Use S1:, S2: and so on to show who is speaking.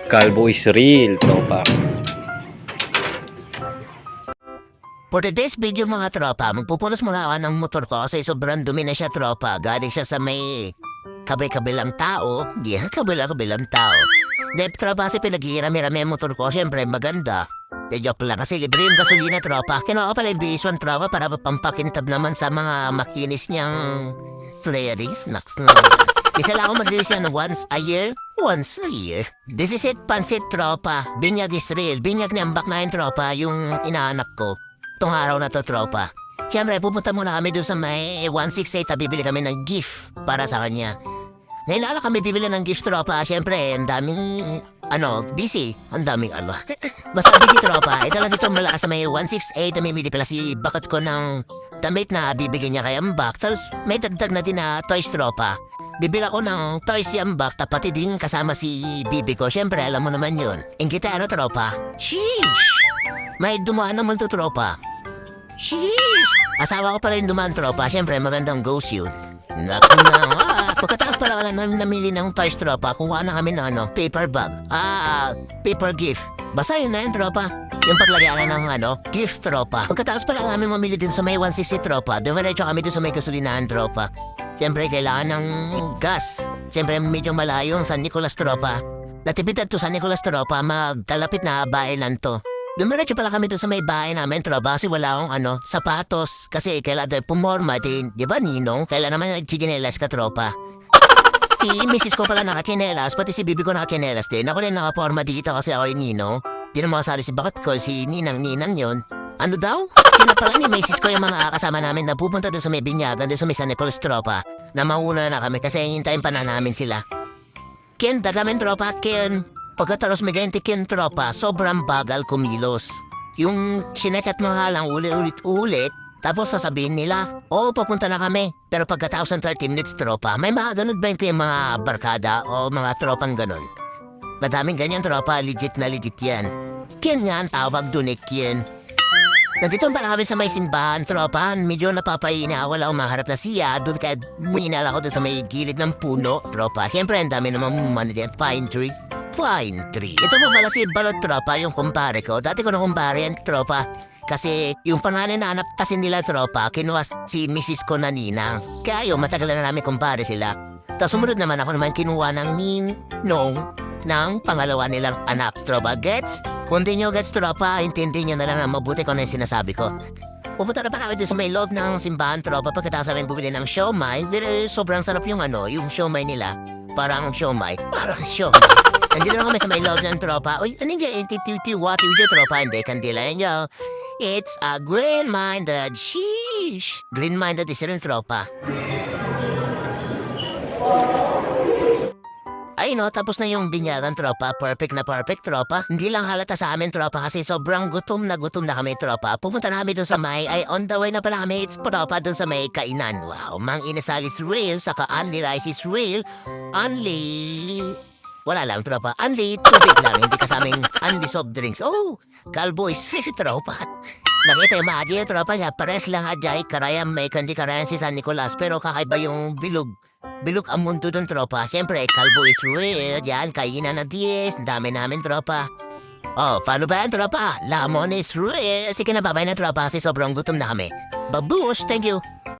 S1: Calvo is real, tropa.
S2: For today's video mga tropa, magpupunas muna ako ng motor ko kasi sobrang dumi na siya tropa. Galing siya sa may kabilang tao. Di, kabilang tao. Dep tropa kasi pinag-iirami-rami ang motor ko. Siyempre maganda. De joke lang kasi libre yung gasolina tropa. Kinuha ko pala yung BS1 tropa para pampakintab naman sa mga makinis niyang flaries. Naks na. Isa lang ako mag-release yan once a year. Once a year. This is it, pansit tropa. Binyag is real. Binyag ni ambak na yung tropa, yung inaanak ko. Itong araw na to, tropa. Siyempre, pupunta muna kami doon sa may 168 at bibili kami ng gift para sa kanya. Nailala kami bibili ng gift, tropa. Siyempre, ang daming, busy. Ang daming, Basta busy, tropa. Ito lang dito mula sa may 168 na mimili pala si bakit ko ng damit na bibigyan niya kay Ambak. Tapos, may dagdag na din na toys, tropa. Bibila ko ng toys si Ambak, tapos din kasama si bibi ko. Siyempre, alam mo naman yun. Ingkita, tropa? Sheesh! May dumaan naman to, tropa. Sheesh! Asawa ko pala yung dumaan, tropa. Siyempre, magandang ghost yun. Naku na. Pagkatapos pala ka namin namili ng toys, tropa, kuha na kami ng paper bag. Paper gift. Basta yun na yun, tropa. Yung paglagyan ng gift, tropa. Pagkatapos pala namin mamili din sa may 160, tropa. Dumiretso kami din sa may gasolinahan, tropa. Siyempre, kailangan ng gas. Siyempre, medyo malayo yung San Nicolas, tropa. Natipid to San Nicolas, tropa. Magkalapit na bayan to. Dumiretso pala kami doon sa may bahay namin, tropa, kasi wala akong sapatos. Kasi kailangan pumorma, di ba, Ninong? Kailan naman nagchiginelas ka, tropa. Si misis ko pala nakachinelas, pati si bibi ko nakachinelas din. Ako rin nakaporma dito kasi ako yung Ninong. Di na makasali si bakit ko, si Ninang yun. Ano daw? Sino pala ni misis ko yung mga kasama namin na pupunta doon sa may binyagan, doon sa may San Nicolas, tropa. Na mauna na kami kasi hintayin pa na namin sila. Ken, dagamin, tropa, Ken. Pagkataros may ganyan tikin, tropa, sobrang bagal kumilos. Yung sinechat mo nga lang ulit, tapos sasabihin nila, papunta na kami. Pero pagkatapos ng 30 minutes, tropa, may mga ganun ba yung mga barkada o mga tropang ganun? Madaming ganyan, tropa, legit na legit yan. Ken nga ang tawag dun Ken. Nandito pa kami sa may simbahan, tropa, medyo napapaina, wala akong maharap na siya, doon kaya muinala ko doon sa may gilid ng puno, tropa. Siyempre, ang dami naman pine tree. Pine tree. Ito mo pala si Balot, tropa, yung kumpare ko. Dati ko na kumpare yan, tropa. Kasi yung pangalan na anak kasi nila, tropa, kinuha si Mrs. ko na Ninang. Kaya yun, matagal na namin kumpare sila. Tapos sumunod naman ako naman kinuha ng Ninong ng pangalawa nilang anak, tropa. Gets? Kung di nyo gets, tropa, intindi nyo na lang na mabuti kung ano yung sinasabi ko. Pupunta na pa kami sa may loob ng simbahan, tropa, pagkatapos namin bumili ng siomai. Sobrang sarap yung yung siomai nila. Parang siomai. Nandito na kami sa may loob ng tropa. Uy, ano dyan? What yung tropa? Hindi, kandila nyo. It's a green-minded. Sheesh. Green-minded is rin tropa. Ay tapos na yung binyagan, tropa. Perfect na perfect, tropa. Hindi lang halata sa amin, tropa, kasi sobrang gutom na kami, tropa. Pumunta na kami dun sa may, on the way na pala kami, it's tropa, dun sa may kainan. Wow, mang inasal is real, saka only rice is real, only... Wala lang, tropa. Only tubig lang, hindi kasaming only soft drinks. Calvo is tropa. Nakita yung maagi, tropa, niya. Pares lang adjay, karayang may kandi karayan si San Nicolas, pero kakaiba yung bilog. Bilog ang mundo dun, tropa. Siyempre, Calvo is real. Yan, kainan na 10. Dami namin, tropa. Paano ba yan, tropa? Lamon is real. Sige na, babay na, tropa, kasi sobrang gutom na kami. Babush, thank you.